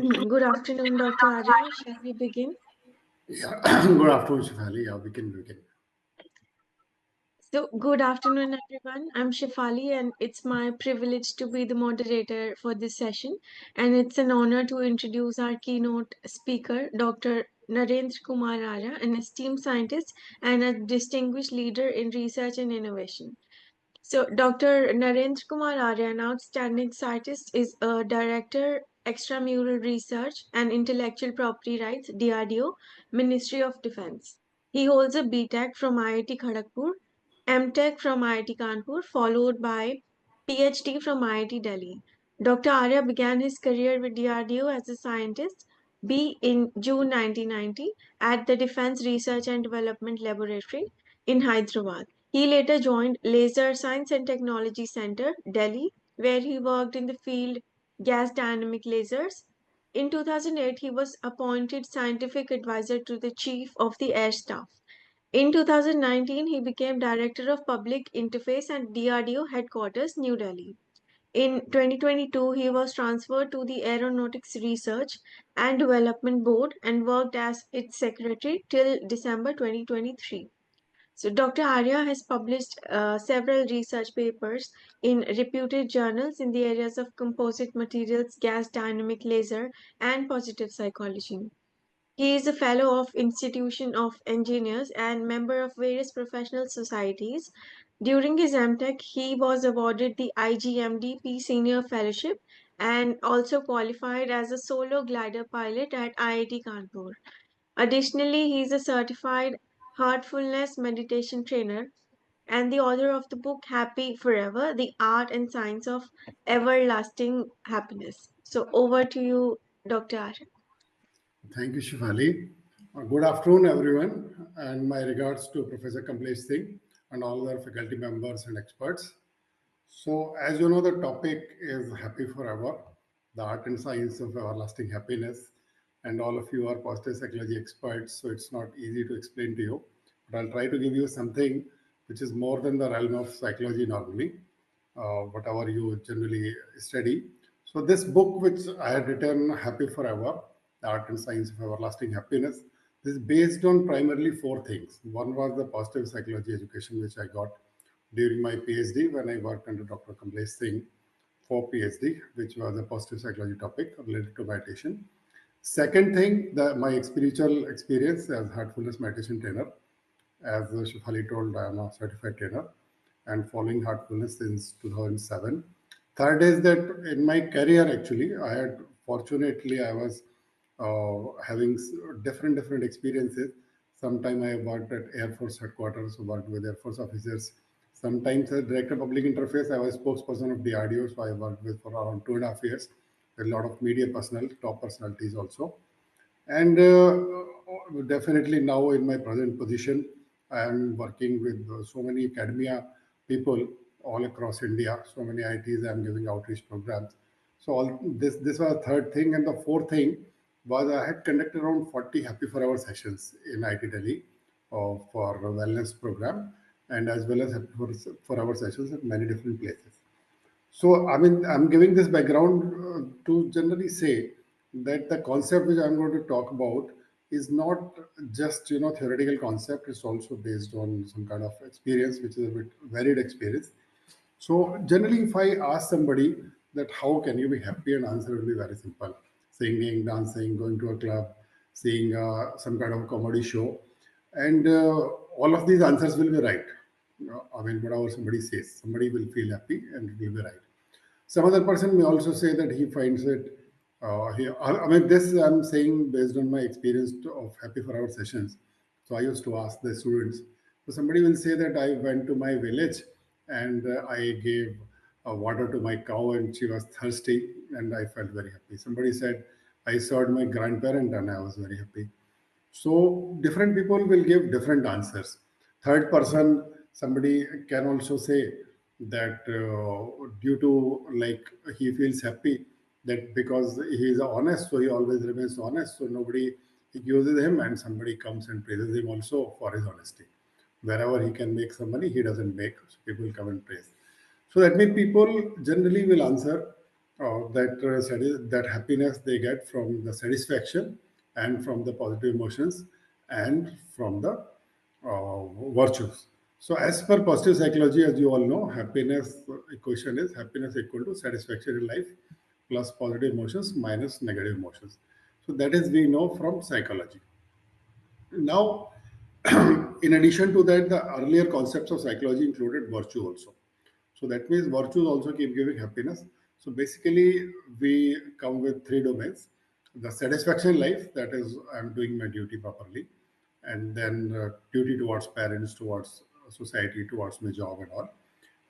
Good afternoon, Dr. Arya. Shall we begin? Yeah, good afternoon, Shifali. Yeah, we can begin. So, good afternoon, everyone. I'm Shifali, and it's my privilege to be the moderator for this session. And it's an honor to introduce our keynote speaker, Dr. Narendra Kumar Arya, an esteemed scientist and a distinguished leader in research and innovation. So, Dr. Narendra Kumar Arya, an outstanding scientist, is a director, extramural research and intellectual property rights, DRDO, Ministry of Defense. He holds a BTech from IIT Kharagpur, MTech from IIT Kanpur, followed by PhD from IIT Delhi. Dr. Arya began his career with DRDO as a scientist B in June 1990 at the Defense Research and Development Laboratory in Hyderabad. He later joined Laser Science and Technology Center, Delhi, where he worked in the field gas dynamic lasers. In 2008, he was appointed scientific advisor to the Chief of the Air Staff. In 2019, he became Director of Public Interface at DRDO Headquarters, New Delhi. In 2022, he was transferred to the Aeronautics Research and Development Board and worked as its secretary till December 2023. So, Dr. Arya has published several research papers in reputed journals in the areas of composite materials, gas dynamic laser, and positive psychology. He is a fellow of Institution of Engineers and member of various professional societies. During his MTech, he was awarded the IGMDP Senior Fellowship and also qualified as a solo glider pilot at IIT Kanpur. Additionally, he is a certified heartfulness meditation trainer and the author of the book Happy Forever: The Art and Science of Everlasting Happiness. So, over to you, Dr. Arya. Thank you, Shifali. Good afternoon, everyone, and my regards to Professor Kamlesh Singh and all other faculty members and experts. So, as you know, the topic is Happy Forever, the art and science of everlasting happiness. And all of you are positive psychology experts, so it's not easy to explain to you. But I'll try to give you something which is more than the realm of psychology normally, whatever you generally study. So, this book, which I had written, Happy Forever, the art and science of everlasting happiness, this is based on primarily four things. One was the positive psychology education, which I got during my PhD when I worked under Dr. Kamlesh Singh for PhD, which was a positive psychology topic related to meditation. Second thing, my spiritual experience as heartfulness meditation trainer. As Shafali told, I am a certified trainer and following heartfulness since 2007. Third is that in my career, actually, fortunately, I was having different experiences. Sometimes I worked at Air Force headquarters, worked with Air Force officers. Sometimes as director of public interface, I was spokesperson of DRDO, so I worked with for around 2.5 years with a lot of media personnel, top personalities also. And definitely now in my present position, I am working with so many academia people all across India, so many ITs, I am giving outreach programs. So all this was the third thing. And the fourth thing was I had conducted around 40 Happy Forever sessions in IT Delhi for a wellness program and as well as Happy Forever sessions at many different places. So, I mean, I'm giving this background to generally say that the concept which I'm going to talk about is not just theoretical concept. It's also based on some kind of experience, which is a bit varied experience. So, generally, if I ask somebody that how can you be happy, an answer will be very simple: singing, dancing, going to a club, seeing some kind of a comedy show, and all of these answers will be right. I mean, whatever somebody says, somebody will feel happy and it will be right. Some other person may also say that he finds it. I mean, this I'm saying based on my experience of Happy Forever sessions. So I used to ask the students. So somebody will say that I went to my village and I gave water to my cow and she was thirsty and I felt very happy. Somebody said I served my grandparent and I was very happy. So different people will give different answers. Third person, somebody can also say that due to like he feels happy that because he is honest, so he always remains honest. So nobody accuses him, and somebody comes and praises him also for his honesty. Wherever he can make some money, he doesn't make. So people come and praise. So that means people generally will answer that happiness they get from the satisfaction and from the positive emotions and from the virtues. So, as per positive psychology, as you all know, happiness equation is happiness equal to satisfaction in life plus positive emotions minus negative emotions. So, that is we know from psychology. Now, in addition to that, the earlier concepts of psychology included virtue also. So that means virtues also keep giving happiness. So basically, we come with three domains: the satisfaction life, that is, I'm doing my duty properly, and then duty towards parents, towards society, towards my job and all.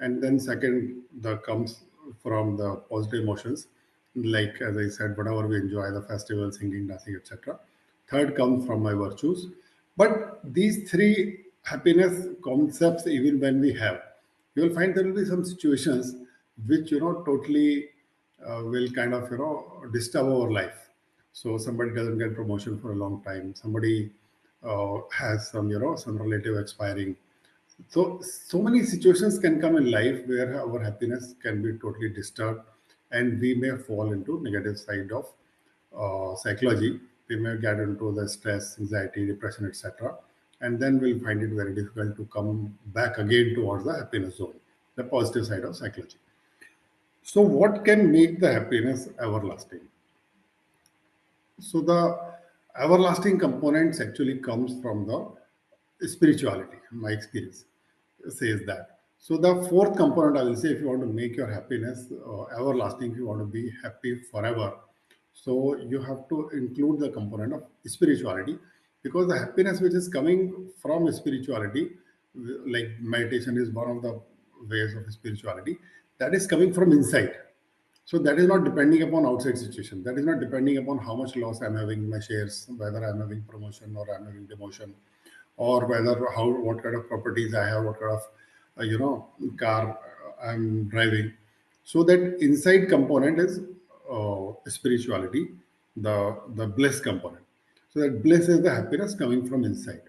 And then second, the comes from the positive emotions, like as I said, whatever we enjoy, the festival, singing, dancing, etc. Third comes from my virtues. But these three happiness concepts, even when we have, you will find there will be some situations which totally will kind of disturb our life. So somebody doesn't get promotion for a long time. Somebody has some relative expiring. So many situations can come in life where our happiness can be totally disturbed, and we may fall into negative side of psychology. We may get into the stress, anxiety, depression, etc., and then we'll find it very difficult to come back again towards the happiness zone, the positive side of psychology. So, what can make the happiness everlasting? So the everlasting components actually comes from the spirituality. My experience says that. So the fourth component, I will say, if you want to make your happiness everlasting, if you want to be happy forever, so you have to include the component of spirituality, because the happiness which is coming from spirituality, like meditation is one of the ways of spirituality, that is coming from inside. So that is not depending upon outside situation. That is not depending upon how much loss I'm having in my shares, whether I'm having promotion or I'm having demotion, or whether how what kind of properties I have, what kind of car I'm driving. So that inside component is spirituality, the bliss component. So that bliss is the happiness coming from inside.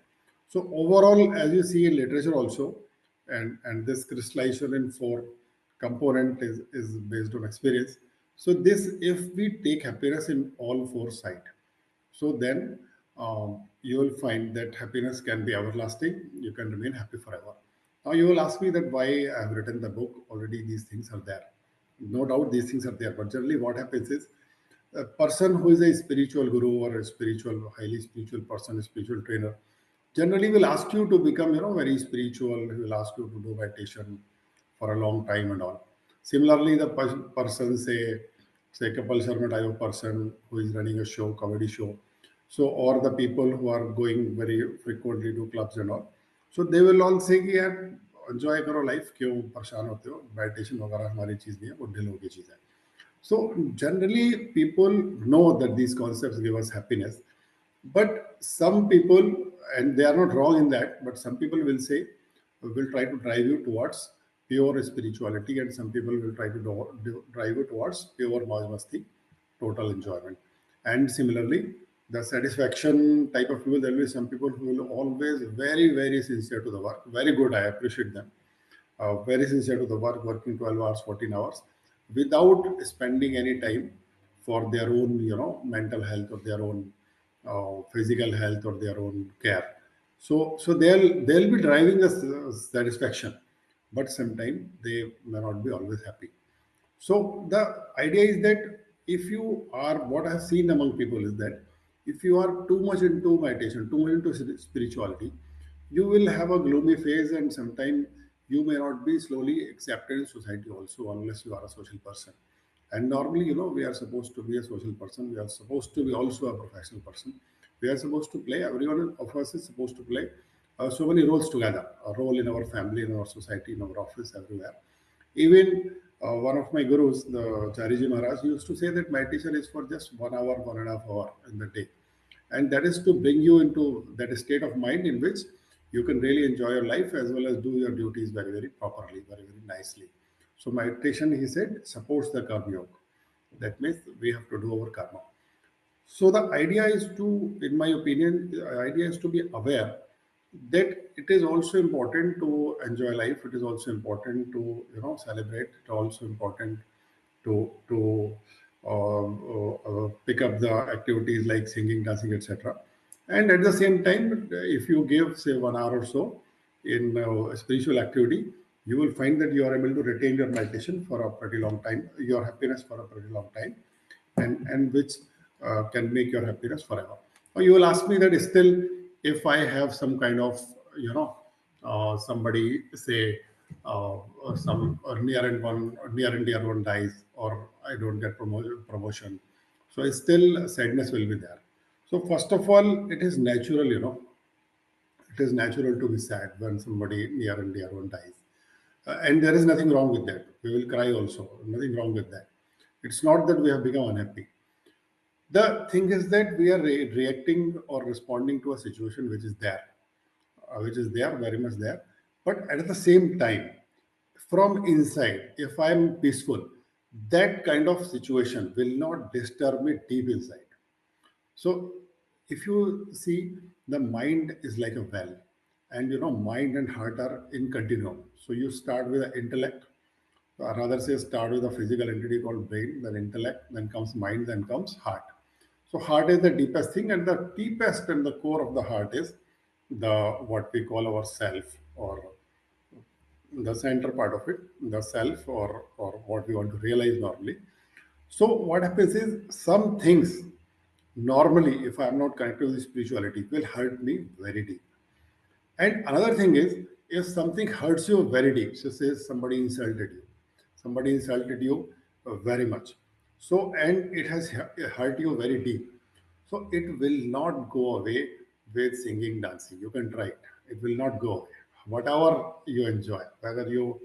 So overall, as you see in literature also, and this crystallization in four component is based on experience. So this, if we take happiness in all four sides, so then you will find that happiness can be everlasting. You can remain happy forever. Now you will ask me that why I have written the book. Already these things are there. No doubt these things are there. But generally what happens is a person who is a spiritual guru or a highly spiritual person, a spiritual trainer, generally will ask you to become, very spiritual. He will ask you to do meditation for a long time and all. Similarly, the person, say Kapil Sharma type of person who is running a show, comedy show, so or the people who are going very frequently to clubs and all, so they will all say कि यार enjoy करो life, क्यों परेशान होते हो, meditation वगैरह हमारी चीज़ नहीं है, बुढ़े लोगों की चीज़ है. So generally, people know that these concepts give us happiness, but some people, and they are not wrong in that, but some people will say, will try to drive you towards pure spirituality, and some people will try to drive you towards pure mauj masti, total enjoyment. And similarly, the satisfaction type of people, there will be some people who will always very, very sincere to the work. Very good, I appreciate them, very sincere to the work, working 12 hours, 14 hours, without spending any time for their own, mental health or their own physical health or their own care. So they'll be driving the satisfaction, but sometimes they may not be always happy. So the idea is that if you are, what I've seen among people is that if you are too much into meditation, too much into spirituality, you will have a gloomy phase, and sometimes you may not be slowly accepted in society also, unless you are a social person. And normally, we are supposed to be a social person. We are supposed to be also a professional person. We are supposed to play, everyone of us is supposed to play so many roles together, a role in our family, in our society, in our office, everywhere. Even one of my gurus, the Chariji Maharaj, he used to say that meditation is for just 1 hour, 1.5 hour in the day. And that is to bring you into that state of mind in which you can really enjoy your life as well as do your duties very, very properly, very, very nicely. So meditation, he said, supports the karma yoga. That means we have to do our karma. So the idea is to, in my opinion, the idea is to be aware that it is also important to enjoy life. It is also important to celebrate. It is also important to pick up the activities like singing, dancing, etc. And at the same time, if you give say 1 hour or so in spiritual activity, you will find that you are able to retain your meditation for a pretty long time, your happiness for a pretty long time, and which can make your happiness forever. Or you will ask me that still, if I have some kind of, somebody say, some near and dear one dies, or I don't get promotion, so still sadness will be there. So first of all, it is natural, it is natural to be sad when somebody near and dear one dies. And there is nothing wrong with that. We will cry also. Nothing wrong with that. It's not that we have become unhappy. The thing is that we are reacting or responding to a situation which is there, very much there. But at the same time, from inside, if I'm peaceful, that kind of situation will not disturb me deep inside. So, if you see, the mind is like a well, and mind and heart are in continuum. So, you start with the intellect, or rather say, start with a physical entity called brain, then intellect, then comes mind, then comes heart. So, heart is the deepest thing, and the deepest and the core of the heart is the what we call our self, or the center part of it, the self, or what we want to realize normally. So what happens is some things normally, if I am not connected with spirituality, will hurt me very deep. And another thing is, if something hurts you very deep, so say somebody insulted you very much. So, and it has hurt you very deep. So, it will not go away with singing, dancing. You can try it. It will not go away. Whatever you enjoy, whether you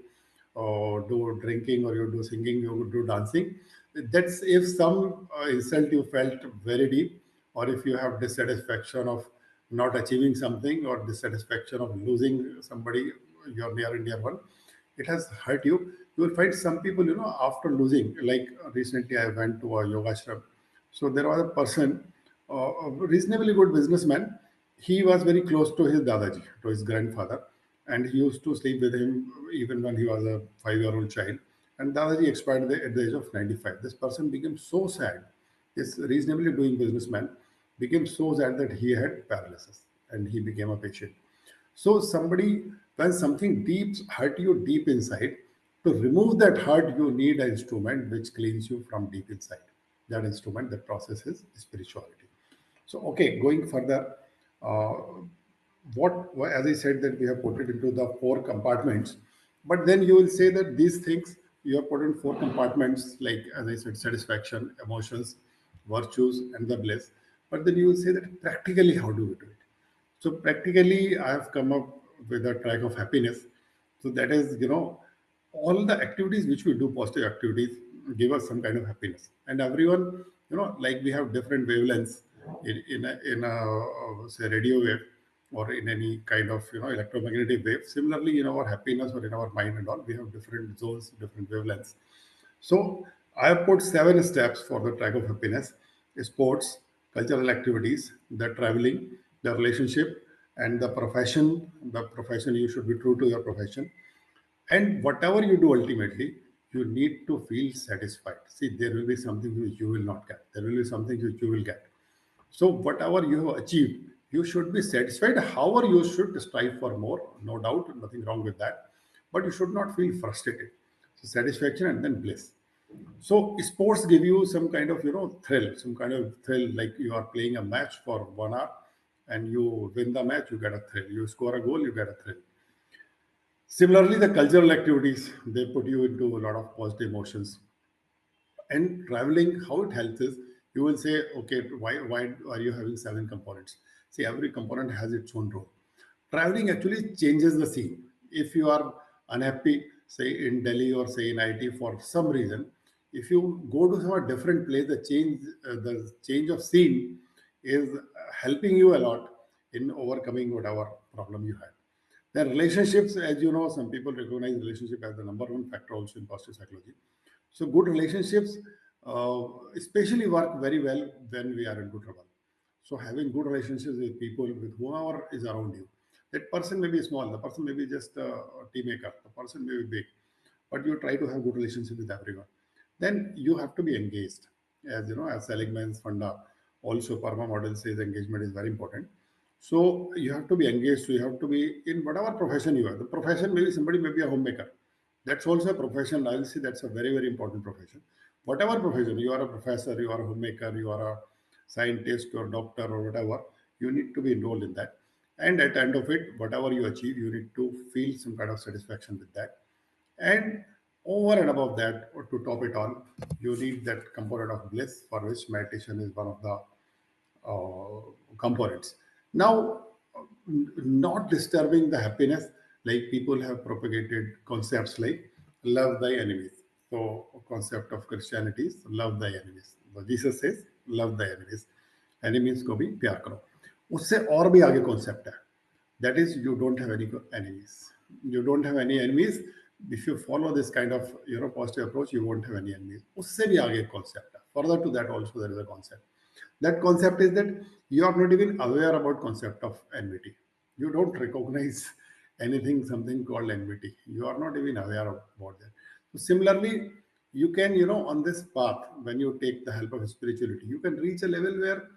do drinking or you do singing, you do dancing. That's if some insult you felt very deep, or if you have dissatisfaction of not achieving something, or dissatisfaction of losing somebody, your near and dear one, it has hurt you. You will find some people, after losing, like recently I went to a yoga ashram. So there was a person, a reasonably good businessman. He was very close to his Dadaji, to his grandfather, and he used to sleep with him even when he was a 5-year-old child. And Dadaji expired at the age of 95. This person became so sad. This reasonably doing businessman became so sad that he had paralysis and he became a patient. So somebody, when something deep hurt you deep inside, to remove that hurt, you need an instrument which cleans you from deep inside. That instrument, that process is spirituality. So, okay, going further, uh, as I said, that we have put it into the four compartments, but then you will say that these things you have put in four compartments, like as I said, satisfaction, emotions, virtues, and the bliss. But then you will say that practically, how do we do it? So practically, I have come up with a track of happiness. So that is, all the activities which we do, positive activities, give us some kind of happiness. And everyone, like we have different wavelengths in a say radio wave, or in any kind of electromagnetic wave. Similarly, in our happiness or in our mind and all, we have different zones, different wavelengths. So I have put 7 steps for the track of happiness: sports, cultural activities, the traveling, the relationship, and the profession. The profession, you should be true to your profession. And whatever you do ultimately, you need to feel satisfied. See, there will be something which you will not get. There will be something which you will get. So whatever you have achieved, you should be satisfied. However, you should strive for more, no doubt, nothing wrong with that. But you should not feel frustrated. So satisfaction and then bliss. So sports give you some kind of thrill, some kind of thrill, like you are playing a match for 1 hour and you win the match, you get a thrill. You score a goal, you get a thrill. Similarly, the cultural activities, they put you into a lot of positive emotions. And traveling, how it helps is, you will say, okay, why are you having 7 components? See, every component has its own role. Traveling actually changes the scene. If you are unhappy, say in Delhi or say in IT for some reason, if you go to some different place, the change of scene is helping you a lot in overcoming whatever problem you have. Then relationships, as you know, some people recognize relationship as the number one factor also in positive psychology. So good relationships, especially work very well when we are into trouble. So having good relationships with people, with whoever is around you. That person may be small, the person may be just a tea maker, the person may be big, but you try to have good relationship with everyone. then you have to be engaged. As you know, as Seligman's funda, also Parma model says engagement is very important. So you have to be engaged. So you have to be in whatever profession you are. The profession, maybe somebody may be a homemaker. That's also a profession. I'll see that's a very, very important profession. Whatever profession, you are a professor, you are a homemaker, you are a scientist or doctor or whatever, you need to be enrolled in that. And at the end of it, whatever you achieve, you need to feel some kind of satisfaction with that. And over and above that, or to top it all, you need that component of bliss, for which meditation is one of the components. Now, not disturbing the happiness, like people have propagated concepts like love thy enemies. So, concept of Christianity is love thy enemies. So Jesus says love thy enemies. Enemies को भी प्यार करो. उससे और भी आगे concept है. That is, you don't have any enemies. You don't have any enemies. If you follow this kind of positive approach, you won't have any enemies. उससे भी आगे concept है. Further to that also there is a concept. That concept is that you are not even aware about concept of enmity. You don't recognize anything, something called enmity. You are not even aware about that. So similarly, you can, on this path, when you take the help of spirituality, you can reach a level where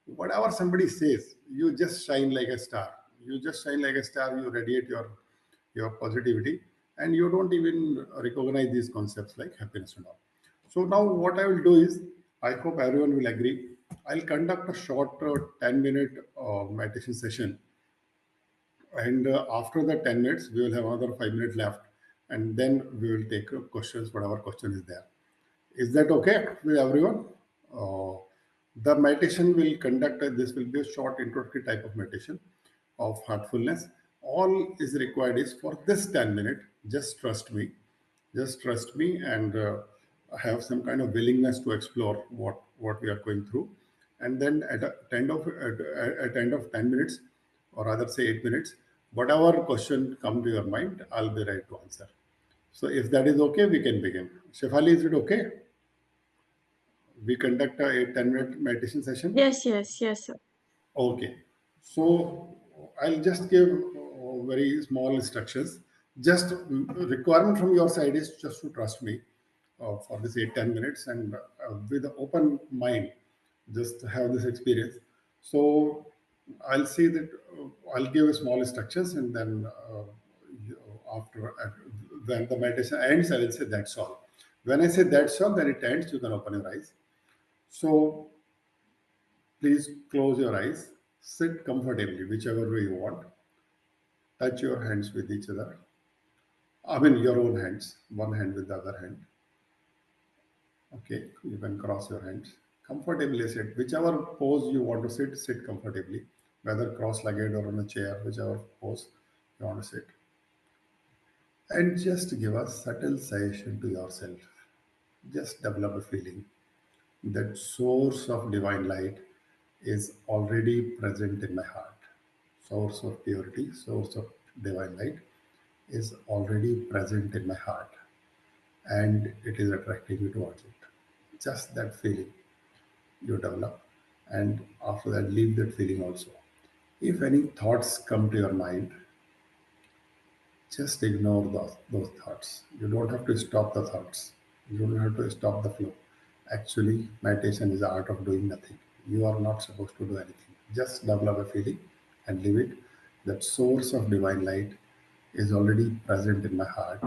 whatever somebody says, you just shine like a star. You just shine like a star. You radiate your positivity, and you don't even recognize these concepts like happiness and all. So now what I will do is, I hope everyone will agree. I'll conduct a short 10-minute meditation session, and after the 10 minutes, we will have another 5 minutes left, and then we will take questions, whatever question is there. Is that okay with everyone? Uh, the meditation will conduct, this will be a short introductory type of meditation of heartfulness. All is required is for this 10 minutes, just trust me, and have some kind of willingness to explore what we are going through. And then at end of 10 minutes, or rather say 8 minutes, whatever question come to your mind, I'll be ready to answer. So if that is okay, we can begin. Shefali, is it okay? We conduct a 10-minute meditation session. Yes, yes, yes, sir. Okay. So I'll just give very small instructions. Just requirement from your side is just to trust me for this 8-10 minutes, and with an open mind, just have this experience. So I'll see that I'll give a small instructions, and then after when the meditation ends, I will say that's all. When I say that's all, then it ends. You can open your eyes. So please close your eyes, sit comfortably, whichever way you want. Touch your hands with each other. I mean, your own hands, one hand with the other hand. Okay, you can cross your hands. Comfortably sit. Whichever pose you want to sit, sit comfortably. Whether cross legged or on a chair, whichever pose you want to sit. And just give a subtle suggestion to yourself. Just develop a feeling that source of divine light is already present in my heart. Source of purity, source of divine light is already present in my heart, and it is attracting you towards it. Just that feeling you develop, and after that, leave that feeling also. If any thoughts come to your mind, just ignore those thoughts. You don't have to stop the thoughts. You don't have to stop the flow. Actually, meditation is the art of doing nothing. You are not supposed to do anything. Just develop a feeling and leave it. That source of divine light is already present in my heart,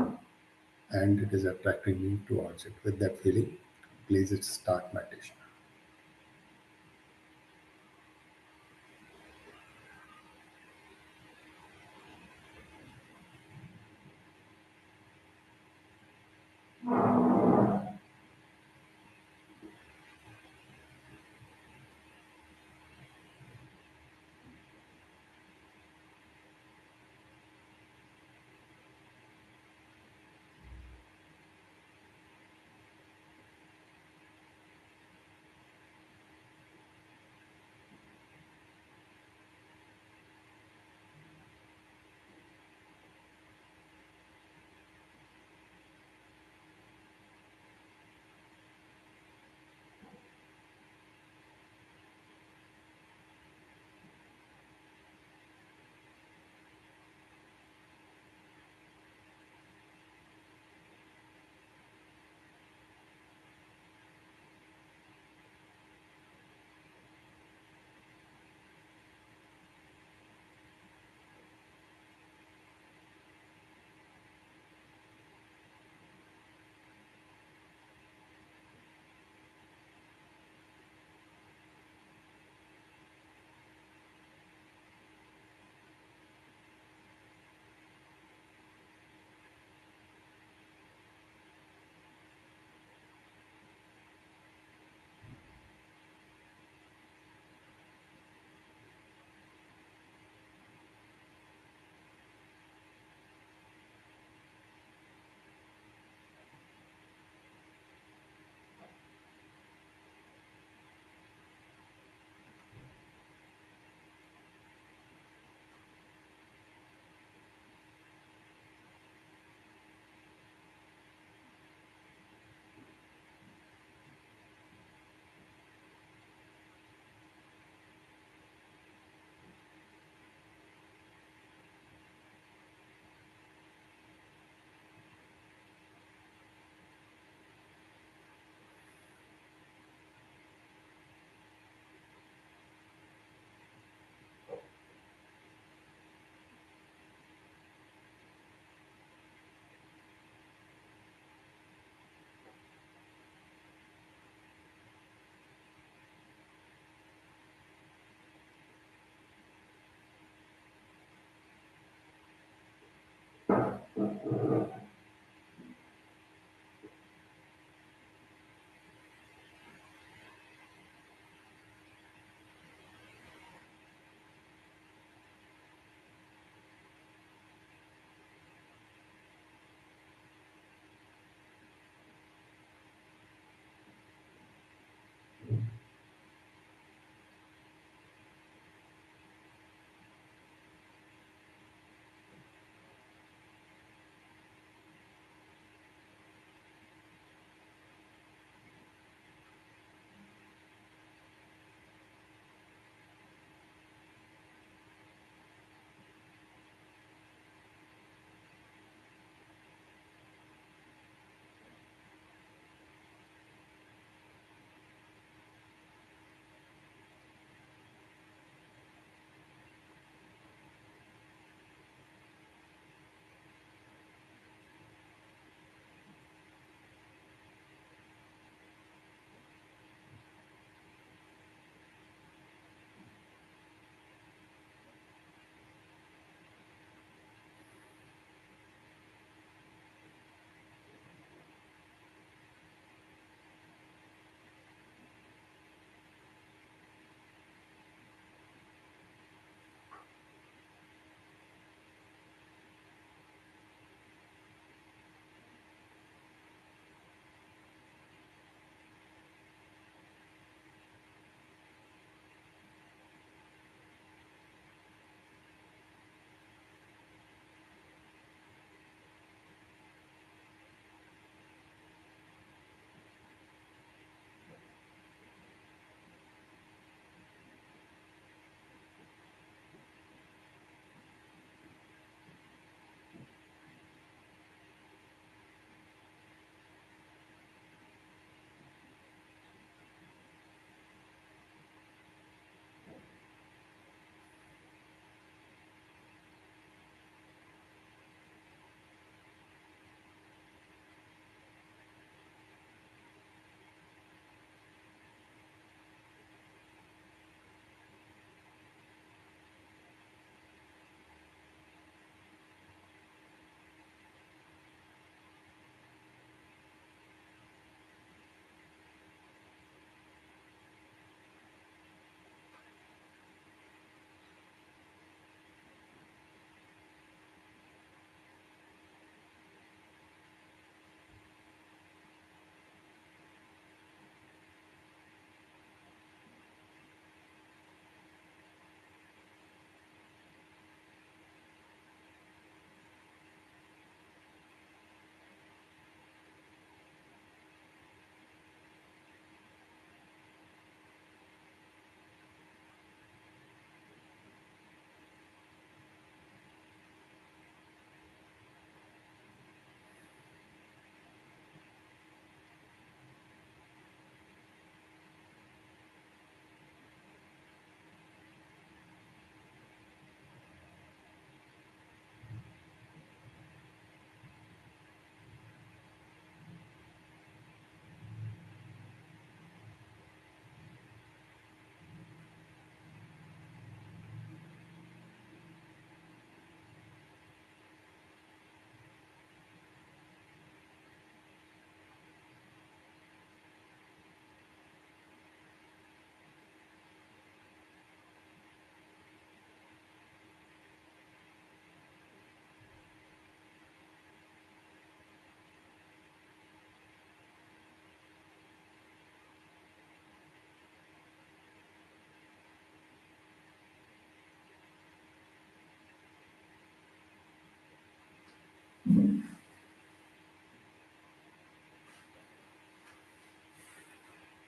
and it is attracting me towards it. With that feeling, please start meditation.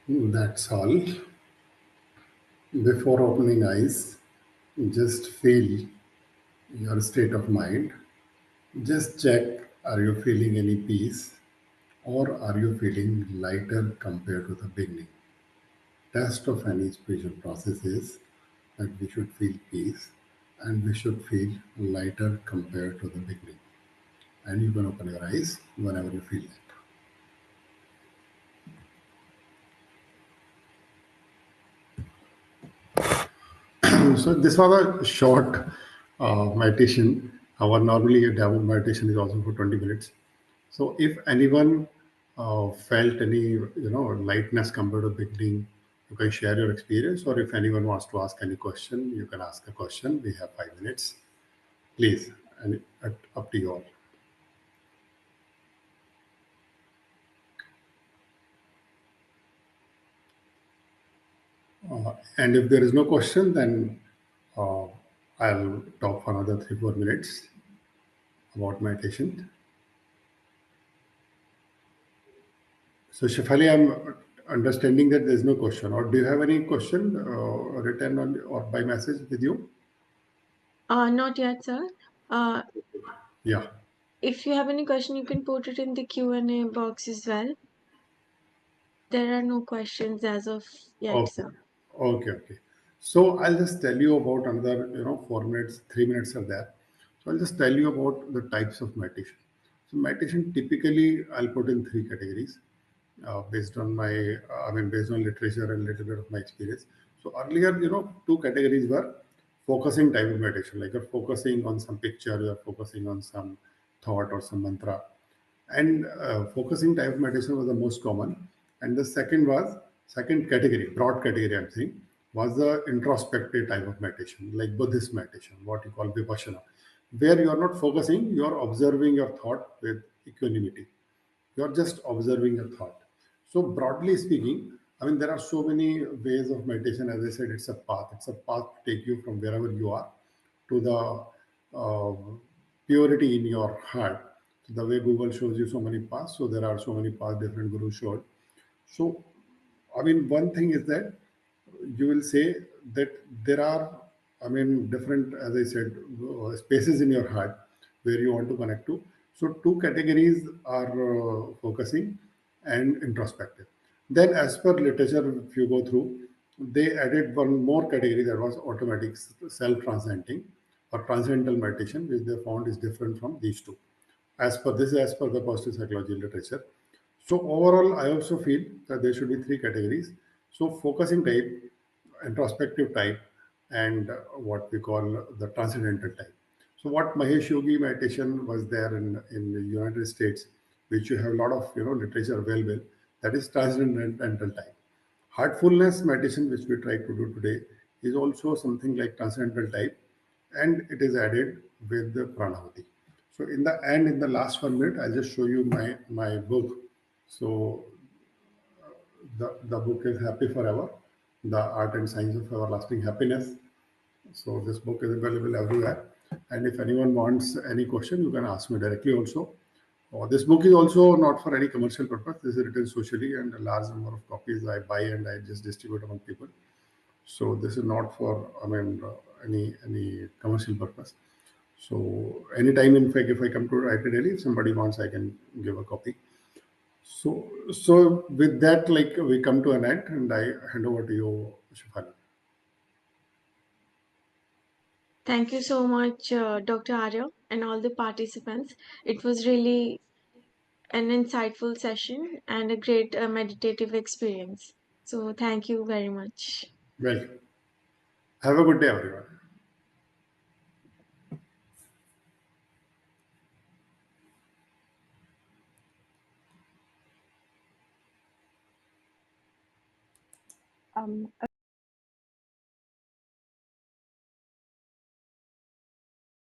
That's all. Before opening eyes, just feel your state of mind. Just check, are you feeling any peace or are you feeling lighter compared to the beginning? Test of any spiritual process is that we should feel peace and we should feel lighter compared to the beginning. And you can open your eyes whenever you feel it. So this was a short meditation. Our normally a Davos meditation is also for 20 minutes. So if anyone felt any lightness compared to beginning, you can share your experience. Or if anyone wants to ask any question, you can ask a question. We have 5 minutes, please, and up to you all. And if there is no question, then uh, I'll talk for another 3 4 minutes about meditation. So, Shefali, I'm understanding that there's no question. Or do you have any question written on or by message with you? Not yet, sir. Uh, Yeah. if you have any question, you can put it in the Q&A box as well. There are no questions as of yet, Okay. sir. Okay. So I'll just tell you about another, 4 minutes, 3 minutes are there. So I'll just tell you about the types of meditation. So meditation typically I'll put in three categories based on my, based on literature and little bit of my experience. So earlier, two categories were focusing type of meditation, like you're focusing on some picture, you're focusing on some thought or some mantra, and focusing type of meditation was the most common. And the second category, broad category I'm saying, was the introspective type of meditation, like Buddhist meditation, what you call vipassana, where you are not focusing, you are observing your thought with equanimity. You're just observing your thought. So broadly speaking, there are so many ways of meditation. As I said, it's a path. It's a path to take you from wherever you are to the uh, purity in your heart. So the way Google shows you so many paths, so there are so many paths different gurus showed. So one thing is that you will say that there are, different, as I said, spaces in your heart where you want to connect to. So, two categories are focusing and introspective. Then, as per literature, if you go through, they added one more category that was automatic self transcending or transcendental meditation, which they found is different from these two. As per the positive psychology literature. So overall, I also feel that there should be three categories. So focusing type, introspective type, and what we call the transcendental type. So what Mahesh Yogi meditation was there in the United States, which you have a lot of literature available, that is transcendental type. Heartfulness meditation, which we try to do today, is also something like transcendental type, and it is added with the pranavati. So in the end, in the last 1 minute, I'll just show you my book. So the book is Happy Forever, The Art and Science of Everlasting Happiness. So this book is available everywhere. And if anyone wants any question, you can ask me directly also. This book is also not for any commercial purpose. This is written socially, and a large number of copies I buy and I just distribute among people. So this is not for any commercial purpose. So anytime, in fact, if I come to write a daily, if somebody wants, I can give a copy. So with that, like we come to an end, and I hand over to you, Shafali. Thank you so much, Dr. Arya, and all the participants. It was really an insightful session and a great meditative experience. So, thank you very much. Well, have a good day, everyone.